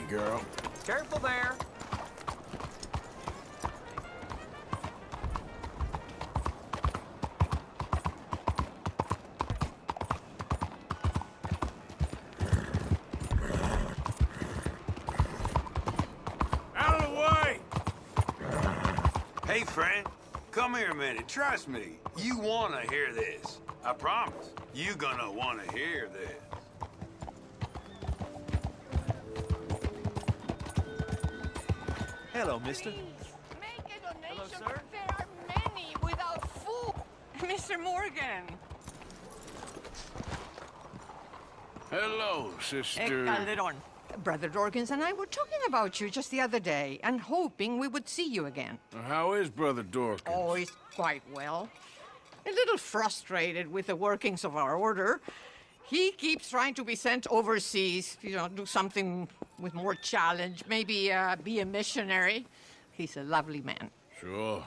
girl. Careful there. Out of the way! Hey, friend. Come here a minute. Trust me. You want to hear this. I promise. You gonna want to hear this. Hello, mister. Please, make a donation. Hello, sir. There are many without food. Mr. Morgan. Hello, sister. Calderon. Brother Dorkins and I were talking about you just the other day and hoping we would see you again. How is Brother Dorkins? Oh, he's quite well. A little frustrated with the workings of our order. He keeps trying to be sent overseas, do something with more challenge, maybe be a missionary. He's a lovely man. Sure.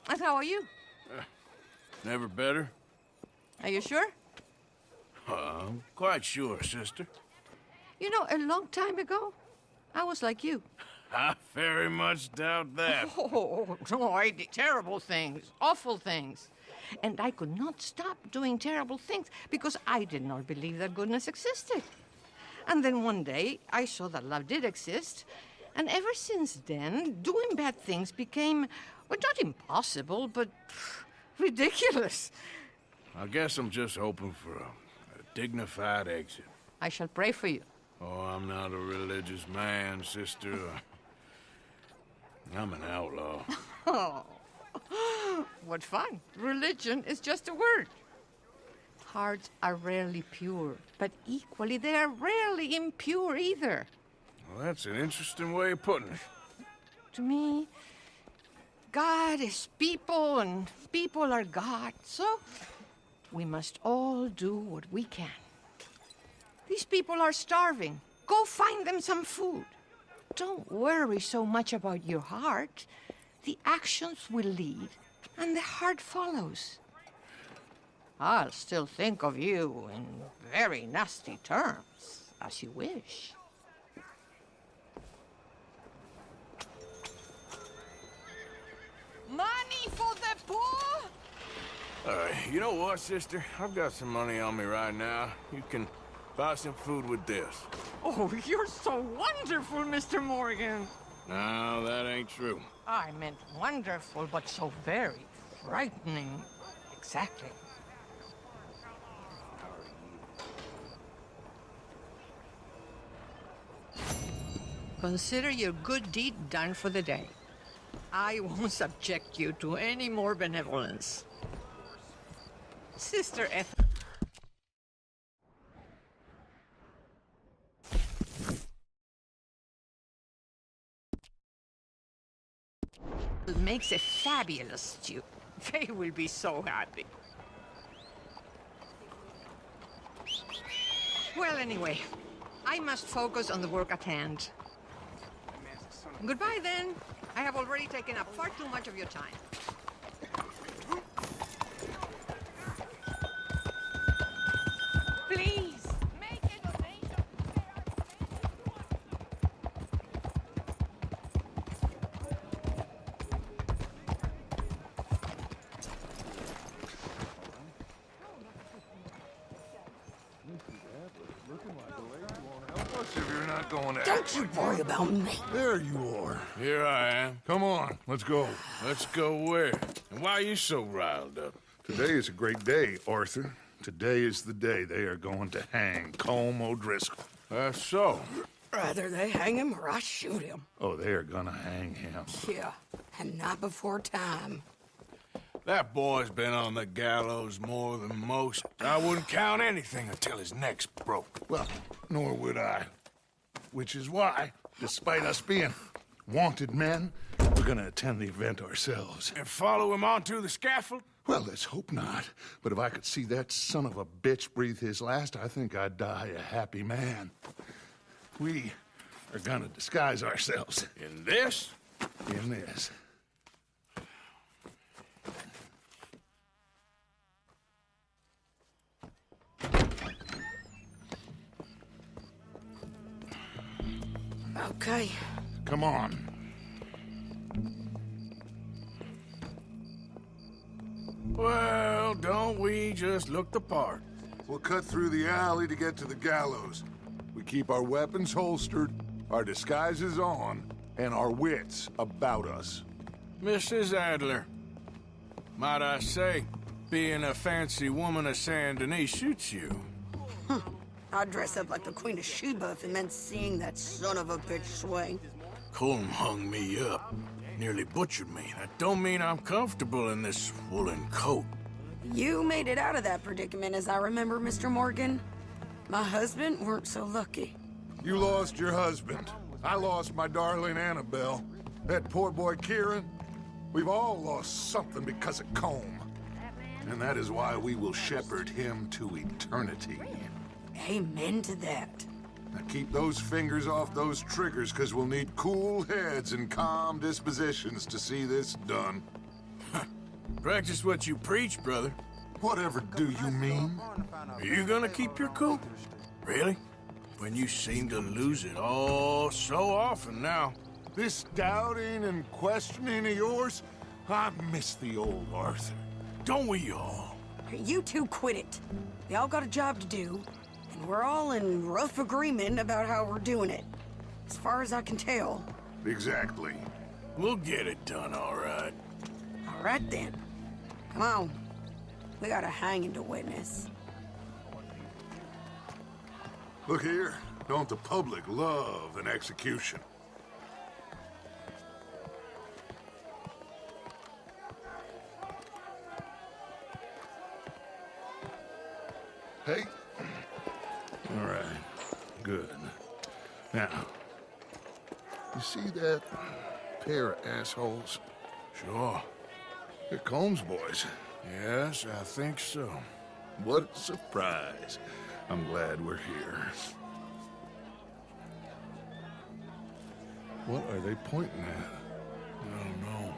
And how are you? Never better? Are you sure? I'm quite sure, sister. You know, a long time ago, I was like you. I very much doubt that. Oh, no, I did terrible things, awful things. And I could not stop doing terrible things because I did not believe that goodness existed. And then one day, I saw that love did exist. And ever since then, doing bad things became, well, not impossible, but ridiculous. I guess I'm just hoping for a dignified exit. I shall pray for you. Oh, I'm not a religious man, sister. I'm an outlaw. Oh, what fun. Religion is just a word. Hearts are rarely pure, but equally they are rarely impure either. Well, that's an interesting way of putting it. To me, God is people and people are God, so we must all do what we can. These people are starving. Go find them some food. Don't worry so much about your heart. The actions will lead, and the heart follows. I'll still think of you in very nasty terms, as you wish. Money for the poor? You know what, sister? I've got some money on me right now. You can buy some food with this. Oh, you're so wonderful, Mr. Morgan. No, that ain't true. I meant wonderful, but so very frightening. Exactly. Consider your good deed done for the day. I won't subject you to any more benevolence. Sister Ethel makes a fabulous stew. They will be so happy. Well, anyway, I must focus on the work at hand. Goodbye, then. I have already taken up far too much of your time. Please, make a donation. If you're not going to Don't you worry about me. There you are. Here I am. Come on, let's go. Let's go where? And why are you so riled up? Today is a great day, Arthur. Today is the day they are going to hang Colm O'Driscoll. That's so. Rather they hang him or I shoot him. Oh, they are gonna hang him. Yeah, and not before time. That boy's been on the gallows more than most. I wouldn't count anything until his neck's broke. Well, nor would I. Which is why, despite us being wanted men, we're gonna attend the event ourselves. And follow him onto the scaffold? Well, let's hope not. But if I could see that son of a bitch breathe his last, I think I'd die a happy man. We are gonna disguise ourselves In this? in this. Okay. Come on. Well, don't we just look the part? We'll cut through the alley to get to the gallows. We keep our weapons holstered, our disguises on, and our wits about us. Mrs. Adler, might I say, being a fancy woman of Saint Denis suits you. I'd dress up like the Queen of Sheba if it meant seeing that son of a bitch swing. Colm hung me up, nearly butchered me. That don't mean I'm comfortable in this woolen coat. You made it out of that predicament, as I remember, Mr. Morgan. My husband weren't so lucky. You lost your husband. I lost my darling Annabelle. That poor boy Kieran. We've all lost something because of Colm. And that is why we will shepherd him to eternity. Amen to that. Now keep those fingers off those triggers, because we'll need cool heads and calm dispositions to see this done. Practice what you preach, brother. Whatever do you mean? Are you gonna keep your cool? Really? When you seem to lose it all so often now. This doubting and questioning of yours, I miss the old Arthur. Don't we all? You two quit it. We all got a job to do, and we're all in rough agreement about how we're doing it. As far as I can tell. Exactly. We'll get it done, all right. All right, then. Come on. We got a hanging to witness. Look here, don't the public love an execution? Hey. All right, good. Now, you see that pair of assholes? Sure. They're Colm's boys. Yes, I think so. What a surprise. I'm glad we're here. What are they pointing at? I don't know.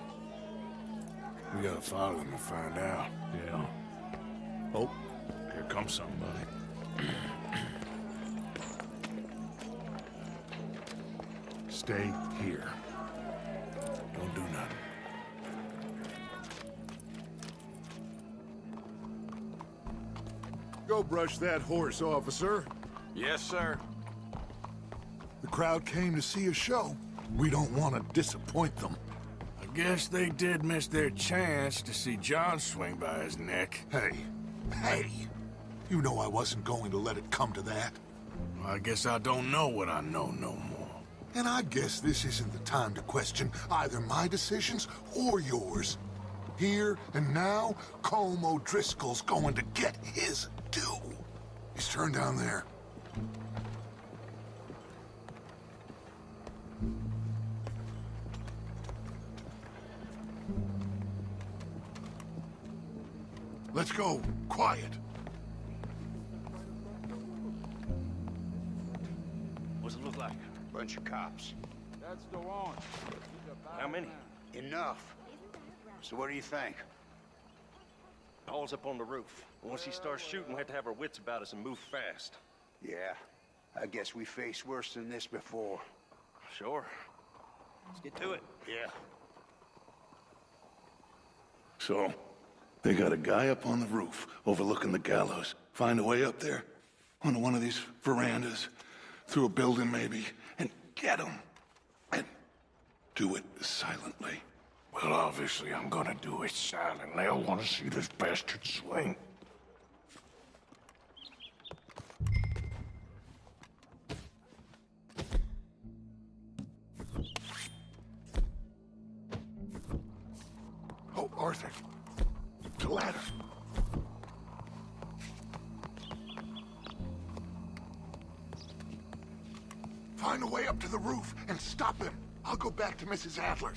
We gotta follow them and find out. Yeah. Oh, here comes somebody. Stay here. Don't do nothing. Go brush that horse, officer. Yes, sir. The crowd came to see a show. We don't want to disappoint them. I guess they did miss their chance to see John swing by his neck. Hey, you know I wasn't going to let it come to that. Well, I guess I don't know what I know no more. And I guess this isn't the time to question either my decisions or yours. Here and now, Colm O'Driscoll's going to get his due. He's turned down there. Let's go. Quiet. What's it look like? Bunch of cops. That's the one. How many? Enough. So what do you think? Paul's up on the roof. Once he starts shooting, we have to have our wits about us and move fast. Yeah, I guess we faced worse than this before. Sure. Let's get to it. Yeah. So, they got a guy up on the roof overlooking the gallows. Find a way up there, onto one of these verandas, through a building maybe, and get him. And do it silently. Well, obviously, I'm gonna do it silently. I want to see this bastard swing. Oh, Arthur. The ladder. Find a way up to the roof and stop him. I'll go back to Mrs. Adler.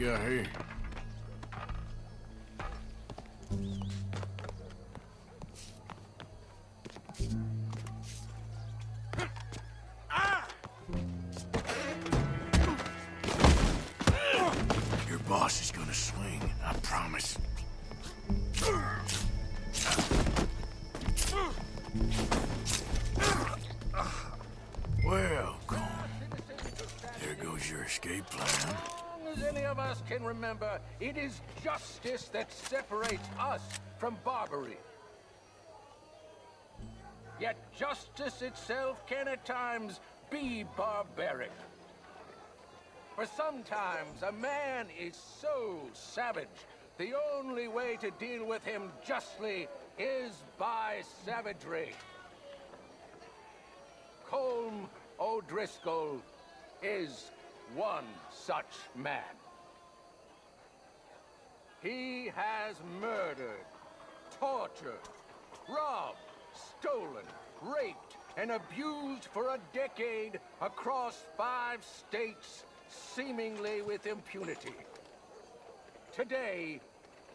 got here? Your boss is gonna swing, I promise. Well, Colm, there goes your escape plan. As long as any of us can remember, it is justice that separates us from barbary. Yet justice itself can at times be barbaric. For sometimes a man is so savage, the only way to deal with him justly is by savagery. Colm O'Driscoll is one such man. He has murdered, tortured, robbed, stolen, raped, and abused for a decade across 5 states, seemingly with impunity. Today,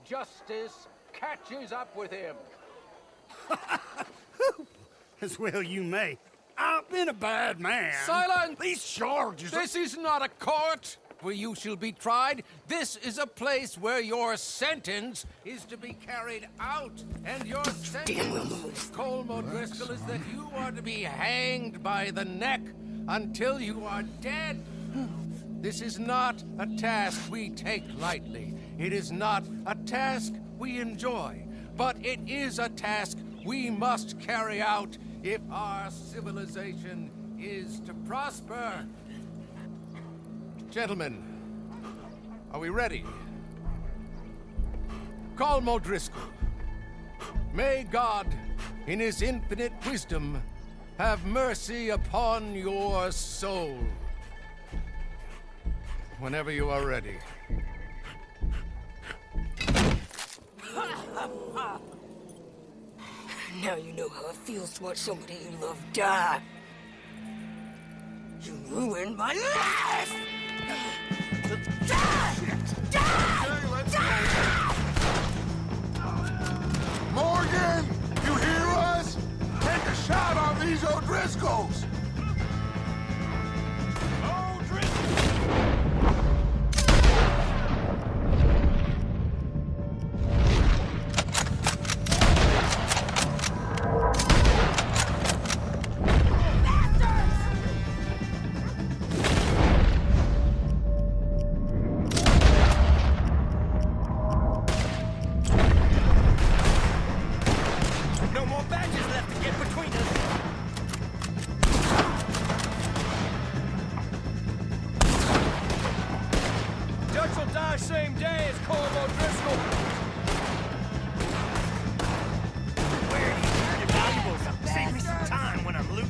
justice catches up with him. As well you may. I've been a bad man. Silence! These charges... This is not a court where you shall be tried. This is a place where your sentence is to be carried out. And your sentence, Colm O'Driscoll, is that you are to be hanged by the neck until you are dead. This is not a task we take lightly. It is not a task we enjoy. But it is a task we must carry out if our civilization is to prosper. Gentlemen, are we ready? Colm O'Driscoll, may God, in his infinite wisdom, have mercy upon your soul. Whenever you are ready. Now you know how it feels to watch somebody you love die. You ruined my life! Morgan! You hear us? Take a shot on these O'Driscolls! No more badges left to get between us. Dutch will die same day as Colm O'Driscoll. Where are you hiding valuables? Save me some time when I'm looting.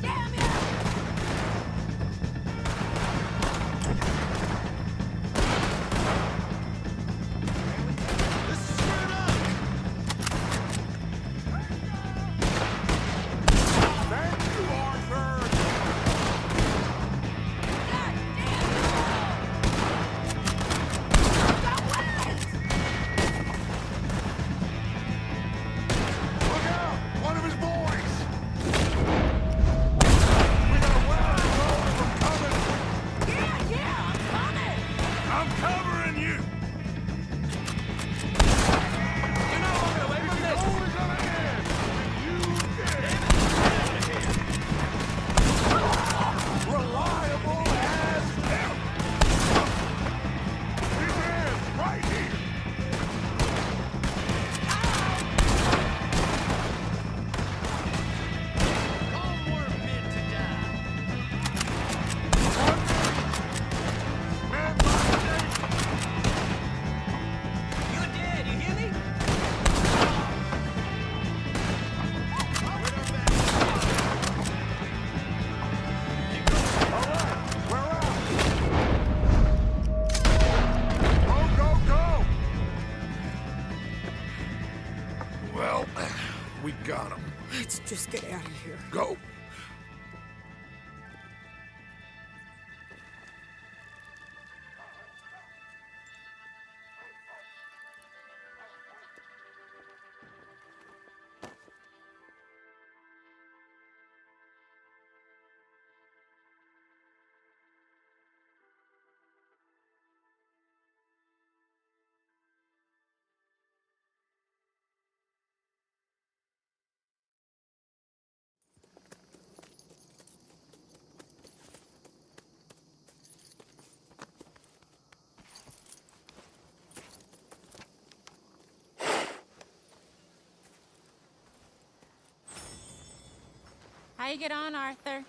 How you get on, Arthur?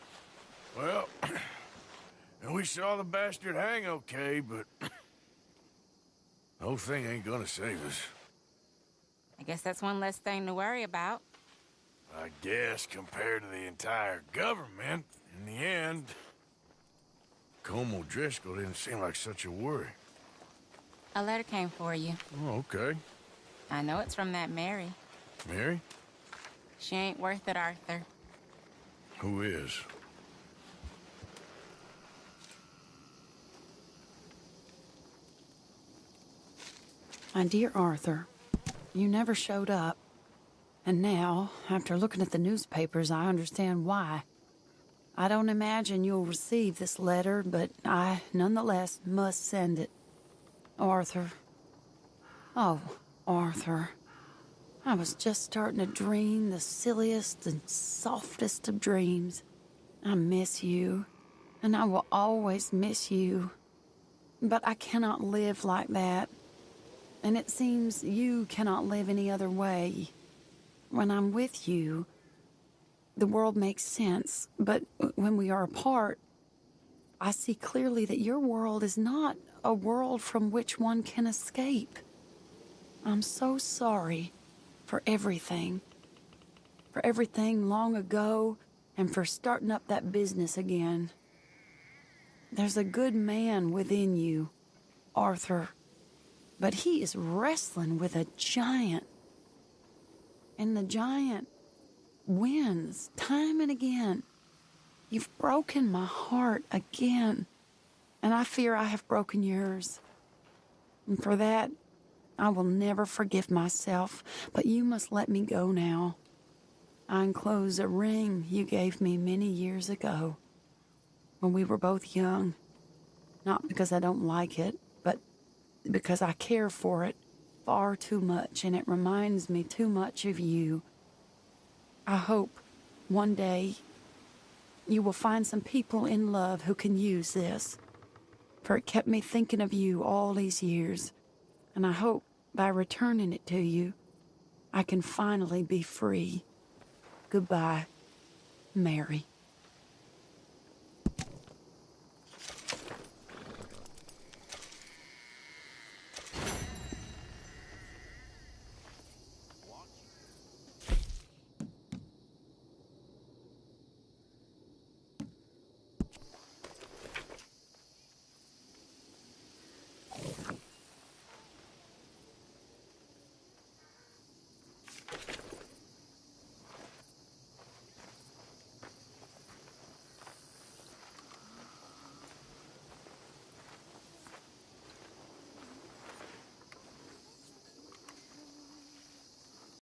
Well, we saw the bastard hang okay, but the whole thing ain't gonna save us. I guess that's one less thing to worry about. I guess compared to the entire government, in the end, Colm O'Driscoll didn't seem like such a worry. A letter came for you. Oh, okay. I know it's from that Mary. Mary? She ain't worth it, Arthur. Who is? My dear Arthur, you never showed up. And now, after looking at the newspapers, I understand why. I don't imagine you'll receive this letter, but I, nonetheless, must send it. Arthur. Oh, Arthur. I was just starting to dream the silliest and softest of dreams. I miss you, and I will always miss you. But I cannot live like that. And it seems you cannot live any other way. When I'm with you, the world makes sense. But when we are apart, I see clearly that your world is not a world from which one can escape. I'm so sorry for everything. For everything long ago, and for starting up that business again. There's a good man within you, Arthur. But he is wrestling with a giant. And the giant wins time and again. You've broken my heart again. And I fear I have broken yours. And for that, I will never forgive myself. But you must let me go now. I enclose a ring you gave me many years ago, when we were both young. Not because I don't like it, but because I care for it far too much, and it reminds me too much of you. I hope one day you will find some people in love who can use this, for it kept me thinking of you all these years, and I hope by returning it to you, I can finally be free. Goodbye, Mary.